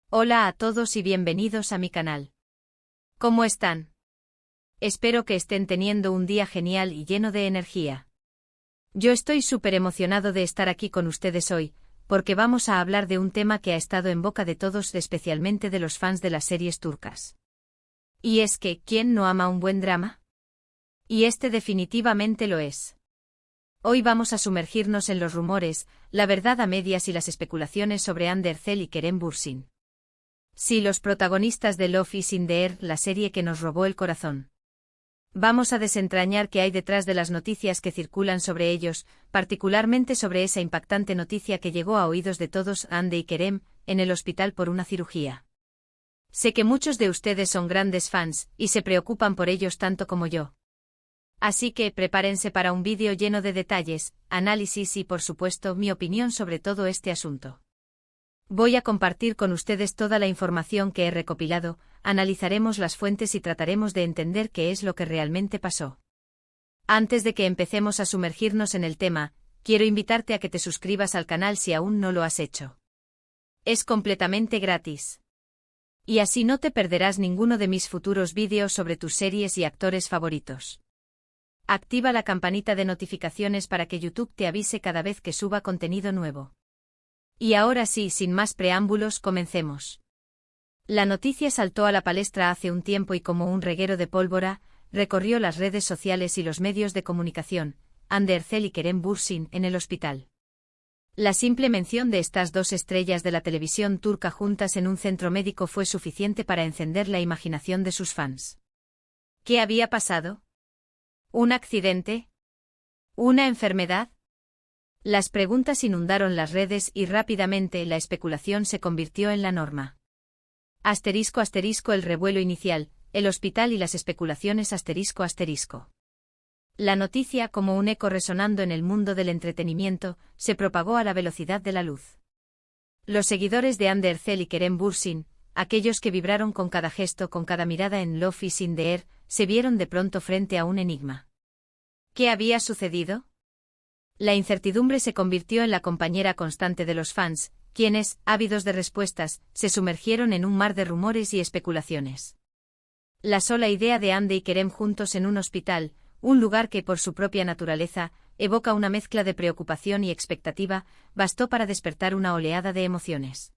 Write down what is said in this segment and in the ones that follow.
Hola a todos y bienvenidos a mi canal. ¿Cómo están? Espero que estén teniendo un día genial y lleno de energía. Yo estoy súper emocionado de estar aquí con ustedes hoy, porque vamos a hablar de un tema que ha estado en boca de todos, especialmente de los fans de las series turcas. Y es que, ¿quién no ama un buen drama? Y este definitivamente lo es. Hoy vamos a sumergirnos en los rumores, la verdad a medias y las especulaciones sobre Hande Erçel y Kerem Bürsin. Sí, los protagonistas de Love is in the Air, la serie que nos robó el corazón. Vamos a desentrañar qué hay detrás de las noticias que circulan sobre ellos, particularmente sobre esa impactante noticia que llegó a oídos de todos, Hande y Kerem, en el hospital por una cirugía. Sé que muchos de ustedes son grandes fans, y se preocupan por ellos tanto como yo. Así que prepárense para un vídeo lleno de detalles, análisis y por supuesto mi opinión sobre todo este asunto. Voy a compartir con ustedes toda la información que he recopilado, analizaremos las fuentes y trataremos de entender qué es lo que realmente pasó. Antes de que empecemos a sumergirnos en el tema, quiero invitarte a que te suscribas al canal si aún no lo has hecho. Es completamente gratis. Y así no te perderás ninguno de mis futuros vídeos sobre tus series y actores favoritos. Activa la campanita de notificaciones para que YouTube te avise cada vez que suba contenido nuevo. Y ahora sí, sin más preámbulos, comencemos. La noticia saltó a la palestra hace un tiempo y como un reguero de pólvora, recorrió las redes sociales y los medios de comunicación, Hande Erçel y Kerem Bürsin en el hospital. La simple mención de estas dos estrellas de la televisión turca juntas en un centro médico fue suficiente para encender la imaginación de sus fans. ¿Qué había pasado? ¿Un accidente? ¿Una enfermedad? Las preguntas inundaron las redes y rápidamente la especulación se convirtió en la norma. *** El revuelo inicial, el hospital y las especulaciones ***. La noticia, como un eco resonando en el mundo del entretenimiento, se propagó a la velocidad de la luz. Los seguidores de Hande Erçel y Kerem Bürsin, aquellos que vibraron con cada gesto, con cada mirada en Love is in the Air, se vieron de pronto frente a un enigma. ¿Qué había sucedido? La incertidumbre se convirtió en la compañera constante de los fans, quienes, ávidos de respuestas, se sumergieron en un mar de rumores y especulaciones. La sola idea de Hande y Kerem juntos en un hospital, un lugar que por su propia naturaleza, evoca una mezcla de preocupación y expectativa, bastó para despertar una oleada de emociones.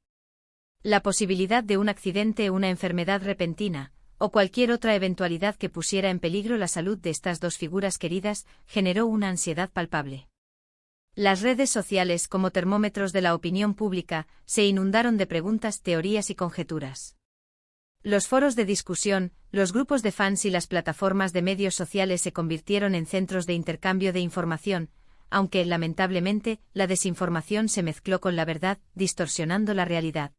La posibilidad de un accidente, una enfermedad repentina, o cualquier otra eventualidad que pusiera en peligro la salud de estas dos figuras queridas, generó una ansiedad palpable. Las redes sociales, como termómetros de la opinión pública, se inundaron de preguntas, teorías y conjeturas. Los foros de discusión, los grupos de fans y las plataformas de medios sociales se convirtieron en centros de intercambio de información, aunque, lamentablemente, la desinformación se mezcló con la verdad, distorsionando la realidad.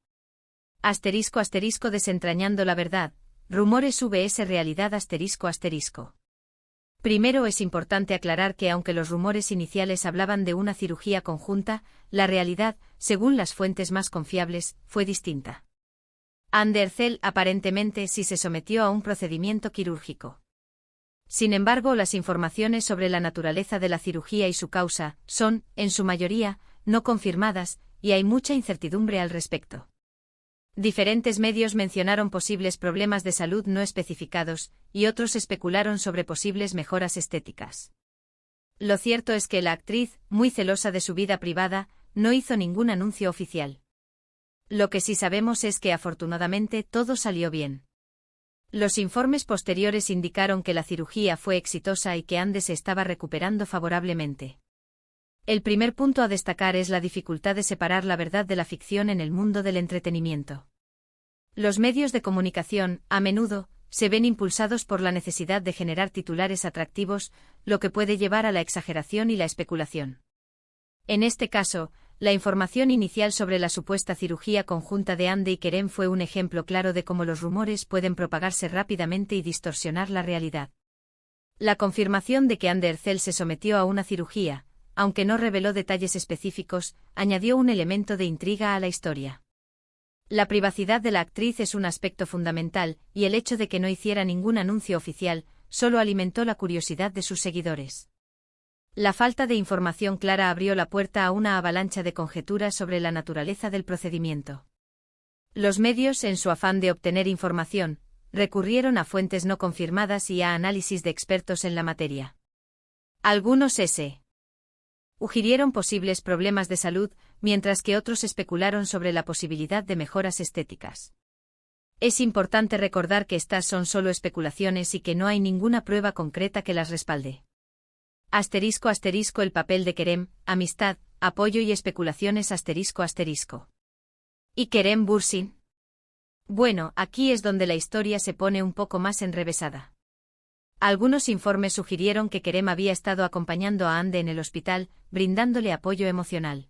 *** Desentrañando la verdad, rumores vs realidad ***. Primero es importante aclarar que aunque los rumores iniciales hablaban de una cirugía conjunta, la realidad, según las fuentes más confiables, fue distinta. Hande Erçel aparentemente sí se sometió a un procedimiento quirúrgico. Sin embargo, las informaciones sobre la naturaleza de la cirugía y su causa son, en su mayoría, no confirmadas, y hay mucha incertidumbre al respecto. Diferentes medios mencionaron posibles problemas de salud no especificados, y otros especularon sobre posibles mejoras estéticas. Lo cierto es que la actriz, muy celosa de su vida privada, no hizo ningún anuncio oficial. Lo que sí sabemos es que afortunadamente todo salió bien. Los informes posteriores indicaron que la cirugía fue exitosa y que Hande se estaba recuperando favorablemente. El primer punto a destacar es la dificultad de separar la verdad de la ficción en el mundo del entretenimiento. Los medios de comunicación, a menudo, se ven impulsados por la necesidad de generar titulares atractivos, lo que puede llevar a la exageración y la especulación. En este caso, la información inicial sobre la supuesta cirugía conjunta de Hande y Kerem fue un ejemplo claro de cómo los rumores pueden propagarse rápidamente y distorsionar la realidad. La confirmación de que Hande Erçel se sometió a una cirugía, aunque no reveló detalles específicos, añadió un elemento de intriga a la historia. La privacidad de la actriz es un aspecto fundamental, y el hecho de que no hiciera ningún anuncio oficial, solo alimentó la curiosidad de sus seguidores. La falta de información clara abrió la puerta a una avalancha de conjeturas sobre la naturaleza del procedimiento. Los medios, en su afán de obtener información, recurrieron a fuentes no confirmadas y a análisis de expertos en la materia. Algunos sugirieron posibles problemas de salud, mientras que otros especularon sobre la posibilidad de mejoras estéticas. Es importante recordar que estas son solo especulaciones y que no hay ninguna prueba concreta que las respalde. *** El papel de Kerem, amistad, apoyo y especulaciones ***. ¿Y Kerem Bürsin? Bueno, aquí es donde la historia se pone un poco más enrevesada. Algunos informes sugirieron que Kerem había estado acompañando a Hande en el hospital, brindándole apoyo emocional.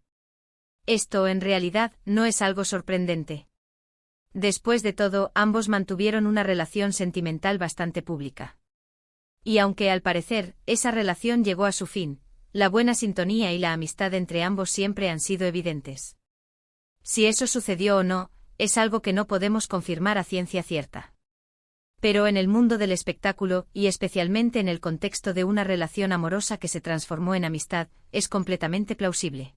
Esto, en realidad, no es algo sorprendente. Después de todo, ambos mantuvieron una relación sentimental bastante pública. Y aunque al parecer, esa relación llegó a su fin, la buena sintonía y la amistad entre ambos siempre han sido evidentes. Si eso sucedió o no, es algo que no podemos confirmar a ciencia cierta. Pero en el mundo del espectáculo, y especialmente en el contexto de una relación amorosa que se transformó en amistad, es completamente plausible.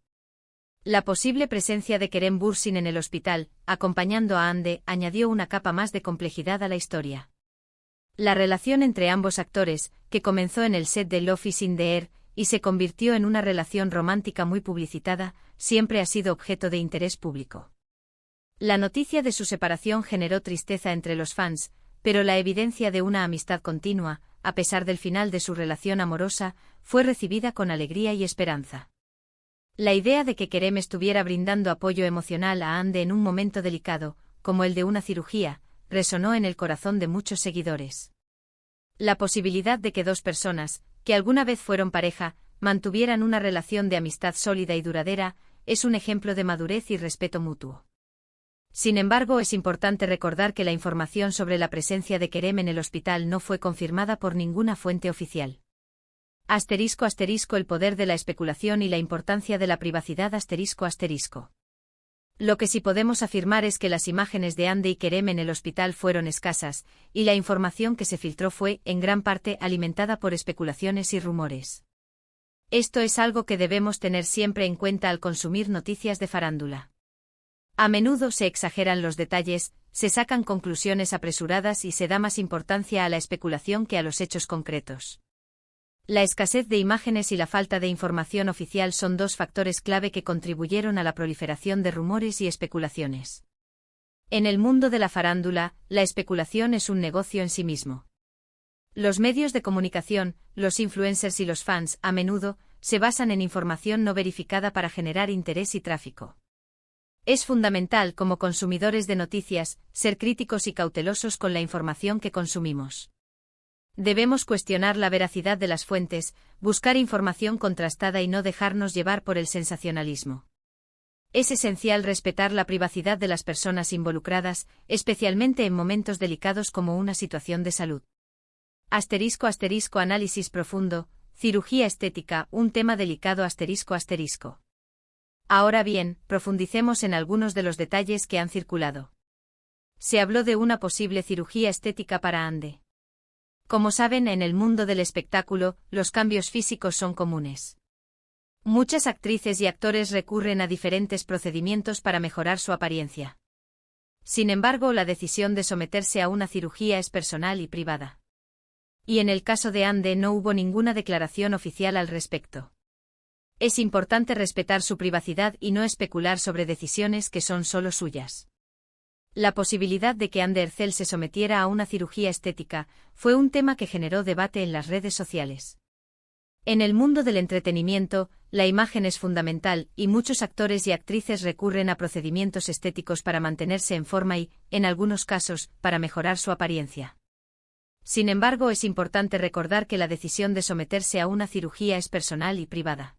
La posible presencia de Kerem Bürsin en el hospital, acompañando a Hande, añadió una capa más de complejidad a la historia. La relación entre ambos actores, que comenzó en el set de Love is in the Air, y se convirtió en una relación romántica muy publicitada, siempre ha sido objeto de interés público. La noticia de su separación generó tristeza entre los fans, pero la evidencia de una amistad continua, a pesar del final de su relación amorosa, fue recibida con alegría y esperanza. La idea de que Kerem estuviera brindando apoyo emocional a Hande en un momento delicado, como el de una cirugía, resonó en el corazón de muchos seguidores. La posibilidad de que dos personas, que alguna vez fueron pareja, mantuvieran una relación de amistad sólida y duradera, es un ejemplo de madurez y respeto mutuo. Sin embargo, es importante recordar que la información sobre la presencia de Kerem en el hospital no fue confirmada por ninguna fuente oficial. *** El poder de la especulación y la importancia de la privacidad ***. Lo que sí podemos afirmar es que las imágenes de Hande y Kerem en el hospital fueron escasas, y la información que se filtró fue, en gran parte, alimentada por especulaciones y rumores. Esto es algo que debemos tener siempre en cuenta al consumir noticias de farándula. A menudo se exageran los detalles, se sacan conclusiones apresuradas y se da más importancia a la especulación que a los hechos concretos. La escasez de imágenes y la falta de información oficial son dos factores clave que contribuyeron a la proliferación de rumores y especulaciones. En el mundo de la farándula, la especulación es un negocio en sí mismo. Los medios de comunicación, los influencers y los fans, a menudo, se basan en información no verificada para generar interés y tráfico. Es fundamental, como consumidores de noticias, ser críticos y cautelosos con la información que consumimos. Debemos cuestionar la veracidad de las fuentes, buscar información contrastada y no dejarnos llevar por el sensacionalismo. Es esencial respetar la privacidad de las personas involucradas, especialmente en momentos delicados como una situación de salud. *** Análisis profundo, cirugía estética, un tema delicado ***. Ahora bien, profundicemos en algunos de los detalles que han circulado. Se habló de una posible cirugía estética para Hande. Como saben, en el mundo del espectáculo, los cambios físicos son comunes. Muchas actrices y actores recurren a diferentes procedimientos para mejorar su apariencia. Sin embargo, la decisión de someterse a una cirugía es personal y privada. Y en el caso de Hande no hubo ninguna declaración oficial al respecto. Es importante respetar su privacidad y no especular sobre decisiones que son solo suyas. La posibilidad de que Hande Erçel se sometiera a una cirugía estética fue un tema que generó debate en las redes sociales. En el mundo del entretenimiento, la imagen es fundamental y muchos actores y actrices recurren a procedimientos estéticos para mantenerse en forma y, en algunos casos, para mejorar su apariencia. Sin embargo, es importante recordar que la decisión de someterse a una cirugía es personal y privada.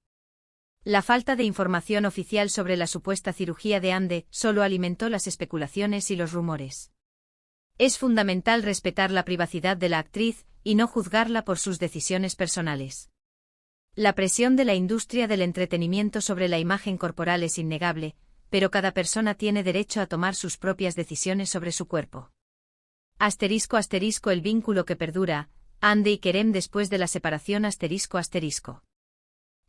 La falta de información oficial sobre la supuesta cirugía de Hande solo alimentó las especulaciones y los rumores. Es fundamental respetar la privacidad de la actriz y no juzgarla por sus decisiones personales. La presión de la industria del entretenimiento sobre la imagen corporal es innegable, pero cada persona tiene derecho a tomar sus propias decisiones sobre su cuerpo. *** El vínculo que perdura, Hande y Kerem después de la separación ***.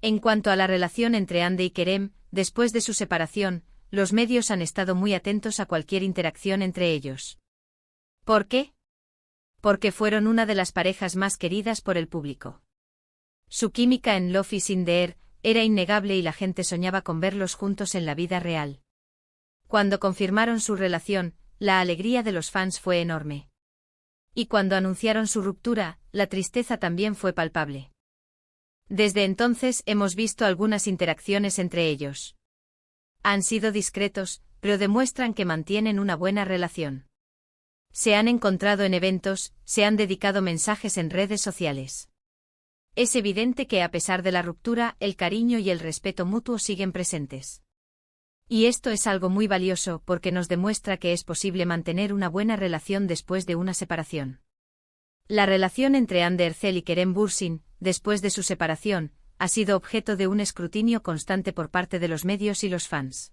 En cuanto a la relación entre Hande y Kerem, después de su separación, los medios han estado muy atentos a cualquier interacción entre ellos. ¿Por qué? Porque fueron una de las parejas más queridas por el público. Su química en Love is in the Air era innegable y la gente soñaba con verlos juntos en la vida real. Cuando confirmaron su relación, la alegría de los fans fue enorme. Y cuando anunciaron su ruptura, la tristeza también fue palpable. Desde entonces hemos visto algunas interacciones entre ellos. Han sido discretos, pero demuestran que mantienen una buena relación. Se han encontrado en eventos, se han dedicado mensajes en redes sociales. Es evidente que a pesar de la ruptura, el cariño y el respeto mutuo siguen presentes. Y esto es algo muy valioso porque nos demuestra que es posible mantener una buena relación después de una separación. La relación entre Ander Erzel y Kerem Bürsin, después de su separación, ha sido objeto de un escrutinio constante por parte de los medios y los fans.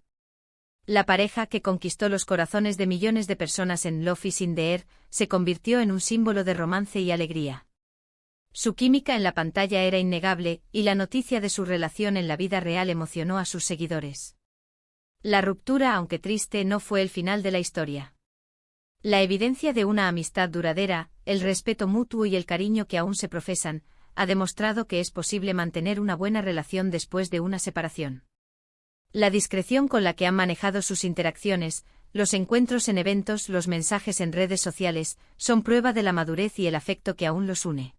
La pareja que conquistó los corazones de millones de personas en Love is in the Air se convirtió en un símbolo de romance y alegría. Su química en la pantalla era innegable, y la noticia de su relación en la vida real emocionó a sus seguidores. La ruptura, aunque triste, no fue el final de la historia. La evidencia de una amistad duradera, el respeto mutuo y el cariño que aún se profesan, ha demostrado que es posible mantener una buena relación después de una separación. La discreción con la que han manejado sus interacciones, los encuentros en eventos, los mensajes en redes sociales, son prueba de la madurez y el afecto que aún los une.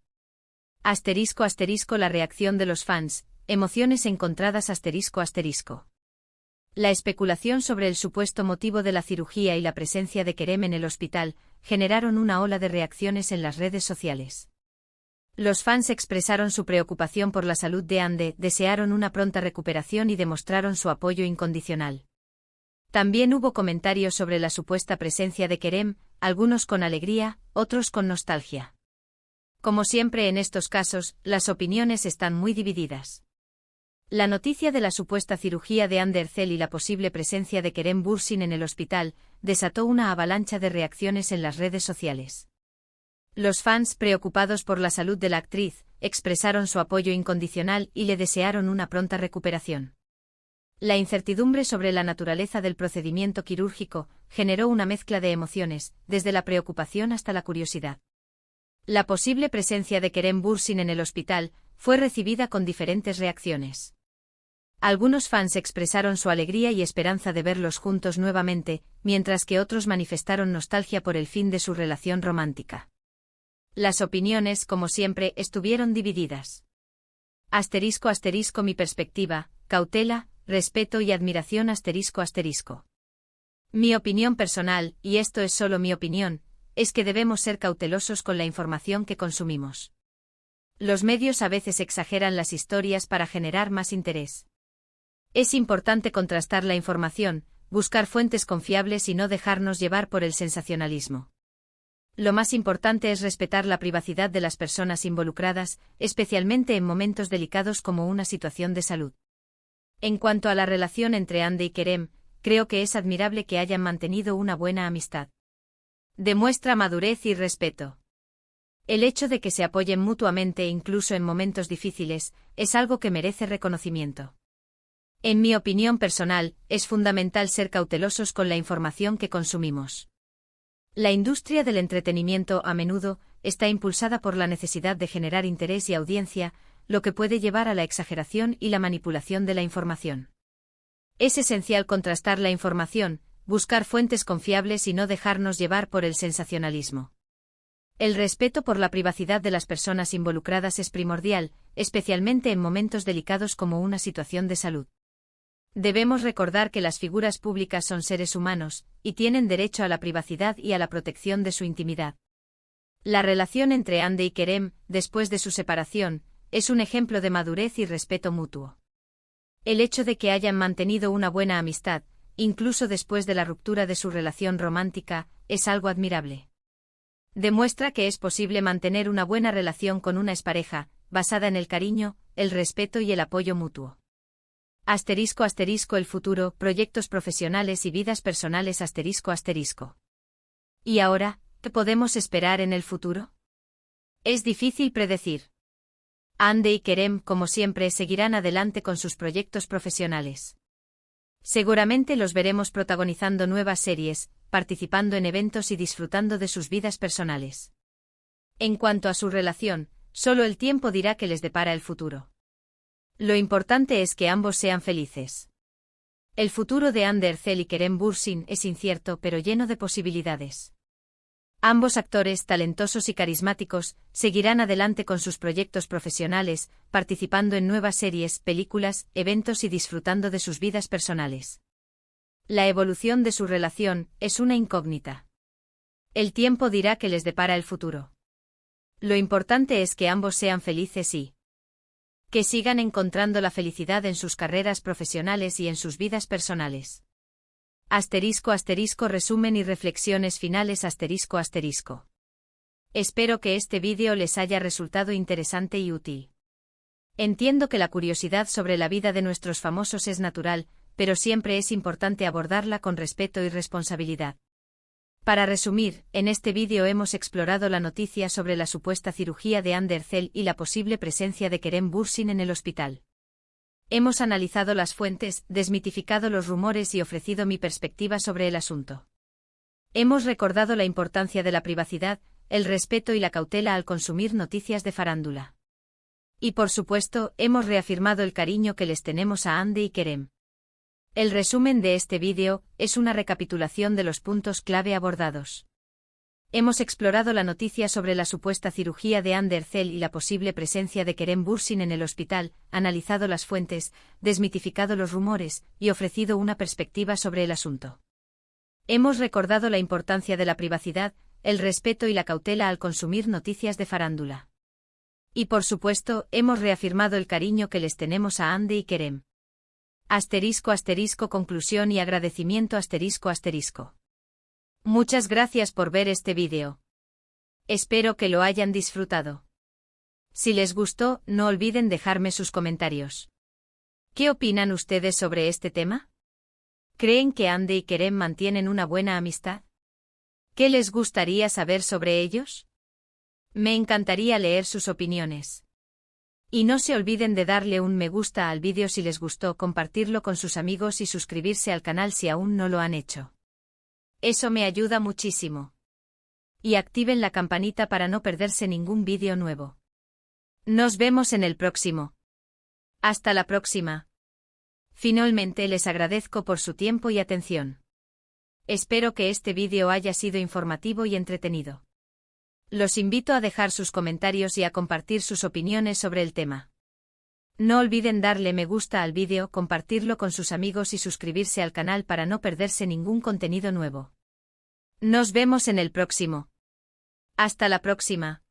*** La reacción de los fans, emociones encontradas ***. La especulación sobre el supuesto motivo de la cirugía y la presencia de Kerem en el hospital generaron una ola de reacciones en las redes sociales. Los fans expresaron su preocupación por la salud de Ande, desearon una pronta recuperación y demostraron su apoyo incondicional. También hubo comentarios sobre la supuesta presencia de Kerem, algunos con alegría, otros con nostalgia. Como siempre en estos casos, las opiniones están muy divididas. La noticia de la supuesta cirugía de Ander Erzel y la posible presencia de Kerem Bürsin en el hospital desató una avalancha de reacciones en las redes sociales. Los fans, preocupados por la salud de la actriz, expresaron su apoyo incondicional y le desearon una pronta recuperación. La incertidumbre sobre la naturaleza del procedimiento quirúrgico generó una mezcla de emociones, desde la preocupación hasta la curiosidad. La posible presencia de Kerem Bürsin en el hospital fue recibida con diferentes reacciones. Algunos fans expresaron su alegría y esperanza de verlos juntos nuevamente, mientras que otros manifestaron nostalgia por el fin de su relación romántica. Las opiniones, como siempre, estuvieron divididas. *** Mi perspectiva, cautela, respeto y admiración ***. Mi opinión personal, y esto es solo mi opinión, es que debemos ser cautelosos con la información que consumimos. Los medios a veces exageran las historias para generar más interés. Es importante contrastar la información, buscar fuentes confiables y no dejarnos llevar por el sensacionalismo. Lo más importante es respetar la privacidad de las personas involucradas, especialmente en momentos delicados como una situación de salud. En cuanto a la relación entre Ande y Kerem, creo que es admirable que hayan mantenido una buena amistad. Demuestra madurez y respeto. El hecho de que se apoyen mutuamente incluso en momentos difíciles, es algo que merece reconocimiento. En mi opinión personal, es fundamental ser cautelosos con la información que consumimos. La industria del entretenimiento a menudo está impulsada por la necesidad de generar interés y audiencia, lo que puede llevar a la exageración y la manipulación de la información. Es esencial contrastar la información, buscar fuentes confiables y no dejarnos llevar por el sensacionalismo. El respeto por la privacidad de las personas involucradas es primordial, especialmente en momentos delicados como una situación de salud. Debemos recordar que las figuras públicas son seres humanos, y tienen derecho a la privacidad y a la protección de su intimidad. La relación entre Ande y Kerem, después de su separación, es un ejemplo de madurez y respeto mutuo. El hecho de que hayan mantenido una buena amistad, incluso después de la ruptura de su relación romántica, es algo admirable. Demuestra que es posible mantener una buena relación con una expareja, basada en el cariño, el respeto y el apoyo mutuo. *** El futuro, proyectos profesionales y vidas personales ***. ¿Y ahora, qué podemos esperar en el futuro? Es difícil predecir. Ande y Kerem, como siempre, seguirán adelante con sus proyectos profesionales. Seguramente los veremos protagonizando nuevas series, participando en eventos y disfrutando de sus vidas personales. En cuanto a su relación, solo el tiempo dirá qué les depara el futuro. Lo importante es que ambos sean felices. El futuro de Hande Erçel y Kerem Bürsin es incierto pero lleno de posibilidades. Ambos actores talentosos y carismáticos seguirán adelante con sus proyectos profesionales, participando en nuevas series, películas, eventos y disfrutando de sus vidas personales. La evolución de su relación es una incógnita. El tiempo dirá qué les depara el futuro. Lo importante es que ambos sean felices y que sigan encontrando la felicidad en sus carreras profesionales y en sus vidas personales. *** Resumen y reflexiones finales ***. Espero que este vídeo les haya resultado interesante y útil. Entiendo que la curiosidad sobre la vida de nuestros famosos es natural, pero siempre es importante abordarla con respeto y responsabilidad. Para resumir, en este vídeo hemos explorado la noticia sobre la supuesta cirugía de Hande Erçel y la posible presencia de Kerem Bürsin en el hospital. Hemos analizado las fuentes, desmitificado los rumores y ofrecido mi perspectiva sobre el asunto. Hemos recordado la importancia de la privacidad, el respeto y la cautela al consumir noticias de farándula. Y por supuesto, hemos reafirmado el cariño que les tenemos a Hande y Kerem. El resumen de este vídeo es una recapitulación de los puntos clave abordados. Hemos explorado la noticia sobre la supuesta cirugía de Hande Erçel y la posible presencia de Kerem Bürsin en el hospital, analizado las fuentes, desmitificado los rumores y ofrecido una perspectiva sobre el asunto. Hemos recordado la importancia de la privacidad, el respeto y la cautela al consumir noticias de farándula. Y por supuesto, hemos reafirmado el cariño que les tenemos a Hande y Kerem. *** Conclusión y agradecimiento ***. Muchas gracias por ver este vídeo. Espero que lo hayan disfrutado. Si les gustó, no olviden dejarme sus comentarios. ¿Qué opinan ustedes sobre este tema? ¿Creen que Hande y Kerem mantienen una buena amistad? ¿Qué les gustaría saber sobre ellos? Me encantaría leer sus opiniones. Y no se olviden de darle un me gusta al vídeo si les gustó, compartirlo con sus amigos y suscribirse al canal si aún no lo han hecho. Eso me ayuda muchísimo. Y activen la campanita para no perderse ningún vídeo nuevo. Nos vemos en el próximo. Hasta la próxima. Finalmente les agradezco por su tiempo y atención. Espero que este vídeo haya sido informativo y entretenido. Los invito a dejar sus comentarios y a compartir sus opiniones sobre el tema. No olviden darle me gusta al vídeo, compartirlo con sus amigos y suscribirse al canal para no perderse ningún contenido nuevo. Nos vemos en el próximo. Hasta la próxima.